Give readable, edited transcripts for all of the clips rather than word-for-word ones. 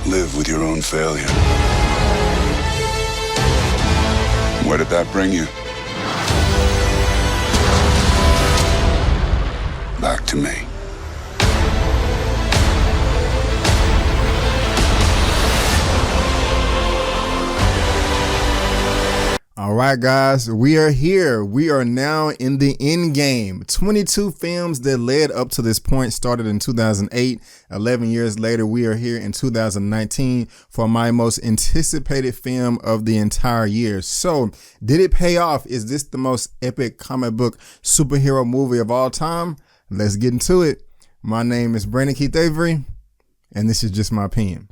live with your own failure. Where did that bring you? Back to me. All right, guys, we are here. We are now in the Endgame. 22 films that led up to this point started in 2008. 11 years later, we are here in 2019 for my most anticipated film of the entire year. So, did it pay off? Is this the most epic comic book superhero movie of all time? Let's get into it. My name is Brandon Keith Avery, and this is just my opinion.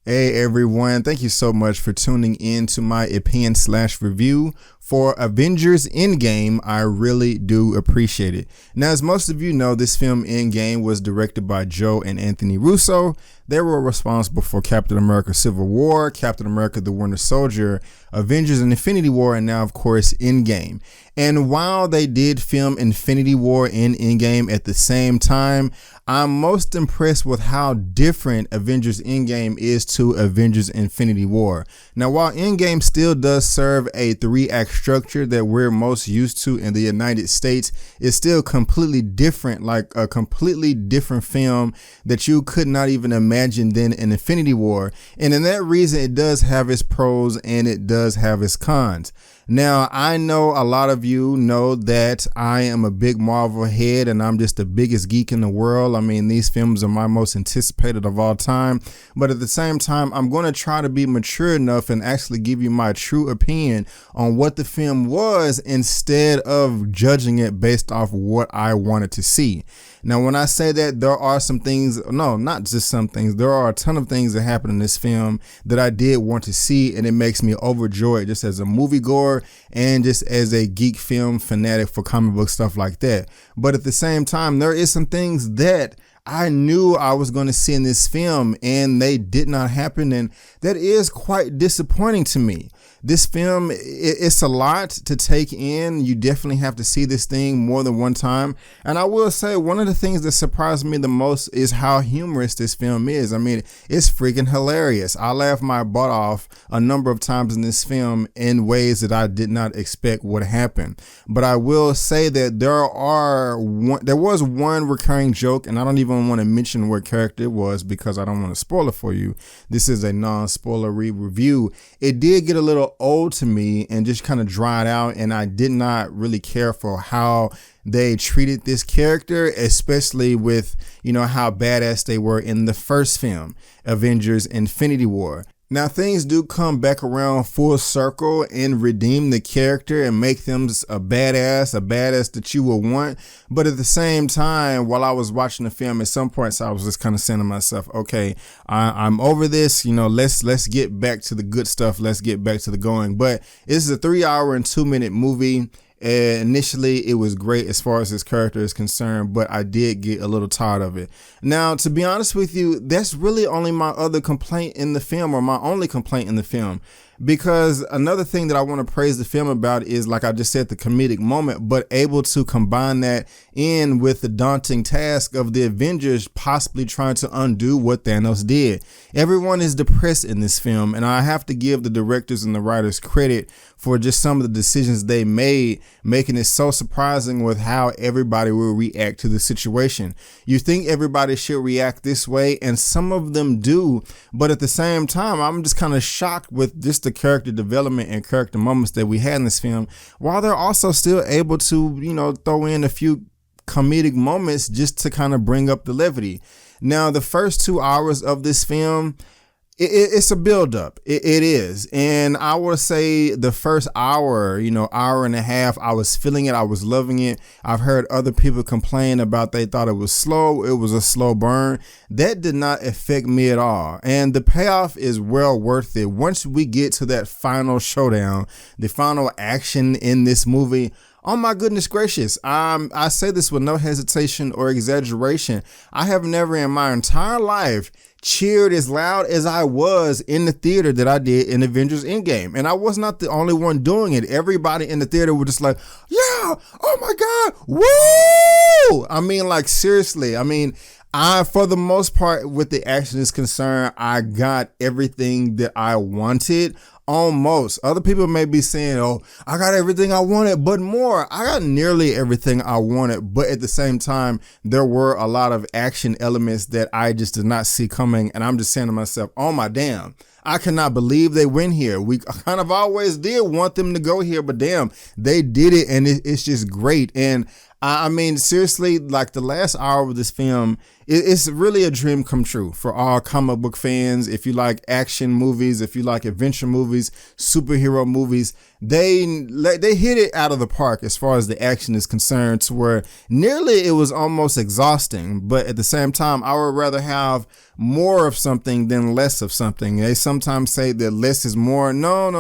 Hey everyone, thank you so much for tuning in to my opinion/review for Avengers Endgame. I really do appreciate it. Now, as most of you know, this film Endgame was directed by Joe and Anthony Russo. They were responsible for Captain America Civil War, Captain America the Winter Soldier, Avengers and Infinity War, and now of course Endgame. And while they did film Infinity War and Endgame at the same time, I'm most impressed with how different Avengers Endgame is to Avengers Infinity War. Now, while Endgame still does serve a 3-act structure that we're most used to in the United States, it's still completely different, like a completely different film that you could not even imagine than in Infinity War. And in that reason, it does have its pros and it does have its cons. Now, I know a lot of you know that I am a big Marvel head and I'm just the biggest geek in the world. I mean, these films are my most anticipated of all time. But at the same time, I'm going to try to be mature enough and actually give you my true opinion on what the film was instead of judging it based off what I wanted to see. Now, when I say that, there are some things, no, not just some things, there are a ton of things that happen in this film that I did want to see, and it makes me overjoyed just as a moviegoer and just as a geek film fanatic for comic book stuff like that. But at the same time, there is some things that I knew I was going to see in this film and they did not happen, and that is quite disappointing to me. This film, it's a lot to take in. You definitely have to see this thing more than one time. And I will say one of the things that surprised me the most is how humorous this film is. I mean, it's freaking hilarious. I laughed my butt off a number of times in this film in ways that I did not expect would happen. But I will say that there was one recurring joke, and I don't even want to mention what character it was because I don't want to spoil it for you. This is a non-spoilery review. It did get a little old to me and just kind of dried out, and I did not really care for how they treated this character, especially with, you know, how badass they were in the first film, Avengers Infinity War. Now, things do come back around full circle and redeem the character and make them a badass that you will want. But at the same time, while I was watching the film, at some points I was just kind of saying to myself, okay, I'm over this, you know, let's get back to the good stuff. Let's get back to the going. But this is a 3-hour and 2-minute movie. And initially, it was great as far as his character is concerned, but I did get a little tired of it. Now, to be honest with you, that's really only my other complaint in the film, or my only complaint in the film. Because another thing that I want to praise the film about is, like I just said, the comedic moment, but able to combine that in with the daunting task of the Avengers possibly trying to undo what Thanos did. Everyone is depressed in this film, and I have to give the directors and the writers credit for just some of the decisions they made, making it so surprising with how everybody will react to the situation. You think everybody should react this way, and some of them do, but at the same time, I'm just kind of shocked with just the character development and character moments that we had in this film, while they're also still able to, you know, throw in a few comedic moments just to kind of bring up the levity. Now, the first 2 hours of this film, it's a buildup. It is. And I would say the first hour, you know, hour and a half, I was feeling it. I was loving it. I've heard other people complain about they thought it was slow. It was a slow burn. That did not affect me at all. And the payoff is well worth it. Once we get to that final showdown, the final action in this movie, oh my goodness gracious. I say this with no hesitation or exaggeration. I have never in my entire life cheered as loud as I was in the theater that I did in Avengers Endgame. And I was not the only one doing it. Everybody in the theater was just like, yeah, oh my God, woo! I mean, like, seriously. I mean, For the most part, with the action is concerned, I got everything that I wanted. Almost. Other people may be saying, oh, I got everything I wanted, but more. I got nearly everything I wanted, but at the same time, there were a lot of action elements that I just did not see coming. And I'm just saying to myself, oh my damn, I cannot believe they went here. We kind of always did want them to go here, but damn, they did it. And it's just great. And I mean, seriously, like the last hour of this film, it's really a dream come true for all comic book fans. If you like action movies, if you like adventure movies, superhero movies, they hit it out of the park as far as the action is concerned, to where nearly it was almost exhausting. But at the same time, I would rather have more of something than less of something. They sometimes say that less is more. No.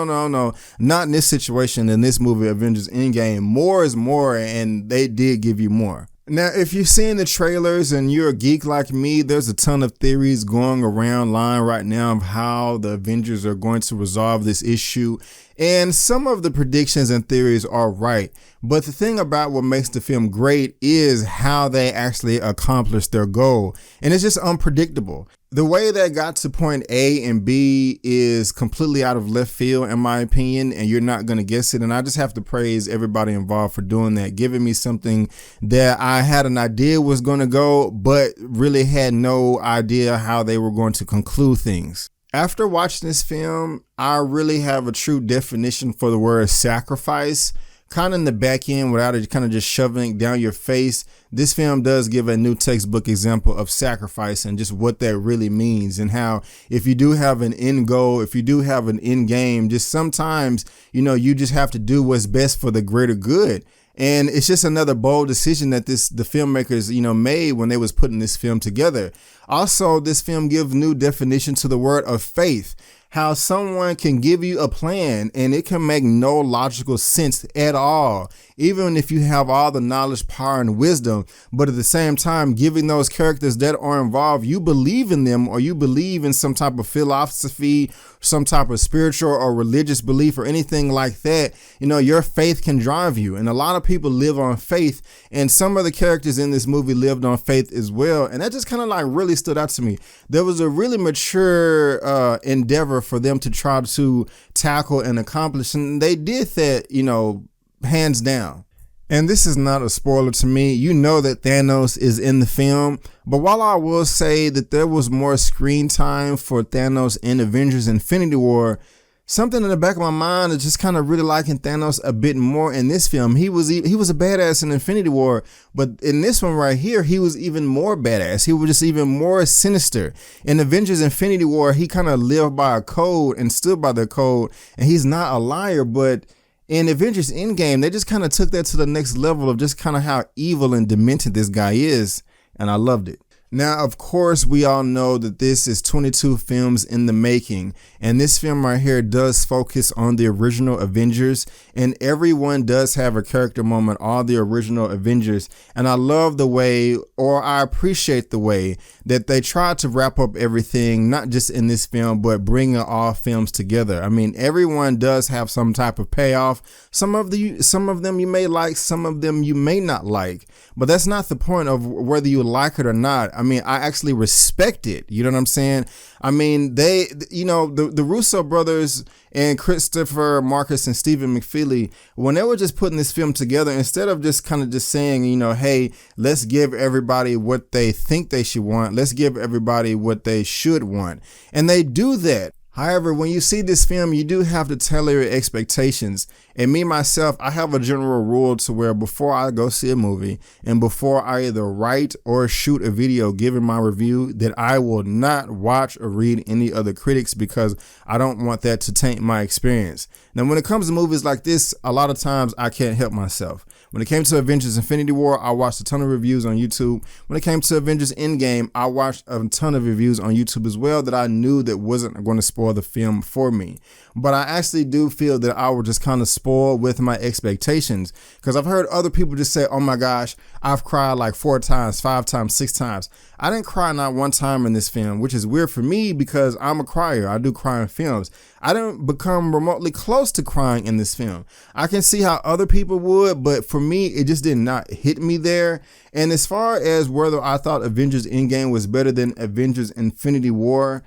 Not in this situation. In this movie, Avengers Endgame, more is more, and they did give you more. Now, if you've seen the trailers and you're a geek like me, there's a ton of theories going around line right now of how the Avengers are going to resolve this issue. And some of the predictions and theories are right. But the thing about what makes the film great is how they actually accomplish their goal. And it's just unpredictable. The way they got to point A and B is completely out of left field, in my opinion, and you're not going to guess it. And I just have to praise everybody involved for doing that, giving me something that I had an idea was going to go, but really had no idea how they were going to conclude things. After watching this film, I really have a true definition for the word sacrifice. Kind of in the back end, without it kind of just shoving it down your face. This film does give a new textbook example of sacrifice and just what that really means, and how if you do have an end goal, if you do have an end game, just sometimes, you just have to do what's best for the greater good. And it's just another bold decision that the filmmakers, made when they was putting this film together. Also, this film gives new definition to the word of faith. How someone can give you a plan and it can make no logical sense at all, even if you have all the knowledge, power, and wisdom. But at the same time, giving those characters that are involved, you believe in them, or you believe in some type of philosophy, some type of spiritual or religious belief or anything like that, your faith can drive you. And a lot of people live on faith, and some of the characters in this movie lived on faith as well. And that just kind of like really stood out to me. There was a really mature endeavor for them to try to tackle and accomplish, and they did that, hands down. And this is not a spoiler to me. You know that Thanos is in the film, but while I will say that there was more screen time for Thanos in Avengers Infinity War, something in the back of my mind is just kind of really liking Thanos a bit more in this film. He was a badass in Infinity War, but in this one right here, he was even more badass. He was just even more sinister. In Avengers Infinity War, he kind of lived by a code and stood by the code, and he's not a liar. But in Avengers Endgame, they just kind of took that to the next level of just kind of how evil and demented this guy is, and I loved it. Now, of course, we all know that this is 22 films in the making, and this film right here does focus on the original Avengers, and everyone does have a character moment, all the original Avengers. And I love the way, or I appreciate the way that they tried to wrap up everything, not just in this film, but bringing all films together. I mean, everyone does have some type of payoff. Some of them you may like, some of them you may not like, but that's not the point of whether you like it or not. I mean, I actually respect it. You know what I'm saying? I mean, the Russo brothers and Christopher Marcus and Stephen McFeely, when they were just putting this film together, instead of just kind of just saying, hey, let's give everybody what they think they should want. Let's give everybody what they should want. And they do that. However, when you see this film, you do have to tailor your expectations. And me, myself, I have a general rule to where before I go see a movie and before I either write or shoot a video giving my review, that I will not watch or read any other critics, because I don't want that to taint my experience. Now, when it comes to movies like this, a lot of times I can't help myself. When it came to Avengers Infinity War, I watched a ton of reviews on YouTube. When it came to Avengers Endgame, I watched a ton of reviews on YouTube as well that I knew that wasn't going to spoil the film for me. But I actually do feel that I was just kind of spoiled with my expectations, because I've heard other people just say, oh my gosh, I've cried like 4 times, 5 times, 6 times. I didn't cry not one time in this film, which is weird for me because I'm a crier. I do cry in films. I didn't become remotely close to crying in this film. I can see how other people would, but for me, it just did not hit me there. And as far as whether I thought Avengers Endgame was better than Avengers Infinity War,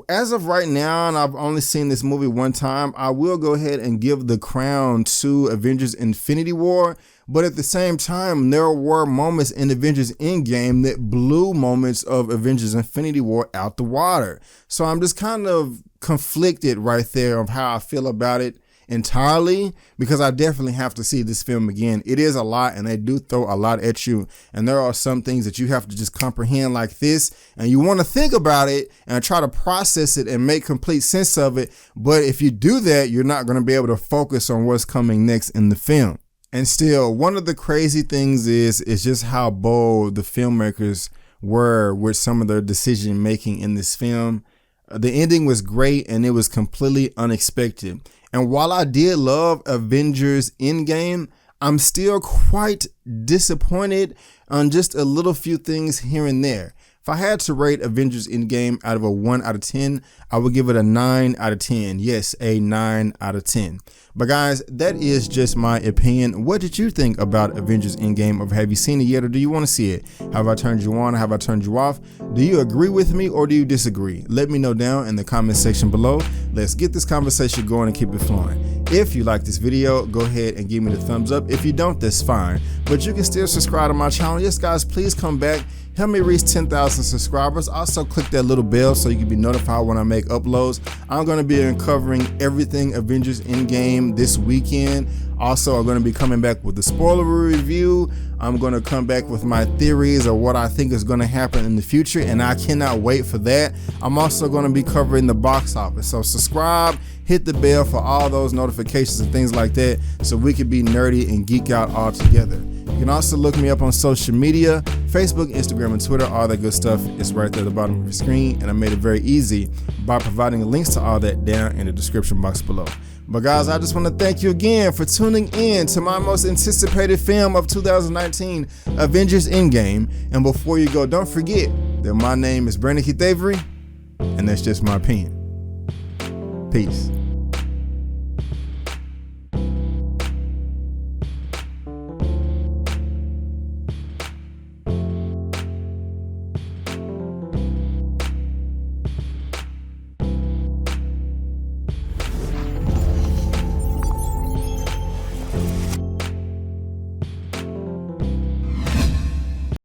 as of right now, and I've only seen this movie one time, I will go ahead and give the crown to Avengers Infinity War. But at the same time, there were moments in Avengers Endgame that blew moments of Avengers Infinity War out the water. So I'm just kind of conflicted right there of how I feel about it entirely, because I definitely have to see this film again. It is a lot, and they do throw a lot at you, and there are some things that you have to just comprehend like this, and you want to think about it and try to process it and make complete sense of it. But if you do that, you're not going to be able to focus on what's coming next in the film. And still, one of the crazy things is just how bold the filmmakers were with some of their decision making in this film. The ending was great, and it was completely unexpected. And while I did love Avengers Endgame, I'm still quite disappointed on just a little few things here and there. If I had to rate Avengers Endgame out of a 1 out of 10, I would give it a 9 out of 10. Yes, a 9 out of 10. But guys, that is just my opinion. What did you think about Avengers Endgame? Or have you seen it yet, or do you want to see it? Have I turned you on, or have I turned you off? Do you agree with me, or do you disagree? Let me know down in the comment section below. Let's get this conversation going and keep it flowing. If you like this video, go ahead and give me the thumbs up. If you don't, that's fine. But you can still subscribe to my channel. Yes, guys, please come back. Help me reach 10,000 subscribers. Also click that little bell so you can be notified when I make uploads. I'm going to be uncovering everything Avengers Endgame this weekend. Also, I'm going to be coming back with the spoiler review. I'm going to come back with my theories of what I think is going to happen in the future, and I cannot wait for that. I'm also going to be covering the box office. So subscribe, hit the bell for all those notifications and things like that, so we can be nerdy and geek out all together. You can also look me up on social media, Facebook, Instagram, and Twitter. All that good stuff is right there at the bottom of your screen, and I made it very easy by providing links to all that down in the description box below. But guys, I just want to thank you again for tuning in to my most anticipated film of 2019, Avengers Endgame. And before you go, don't forget that my name is Brandon Keith Avery, and that's just my opinion. Peace.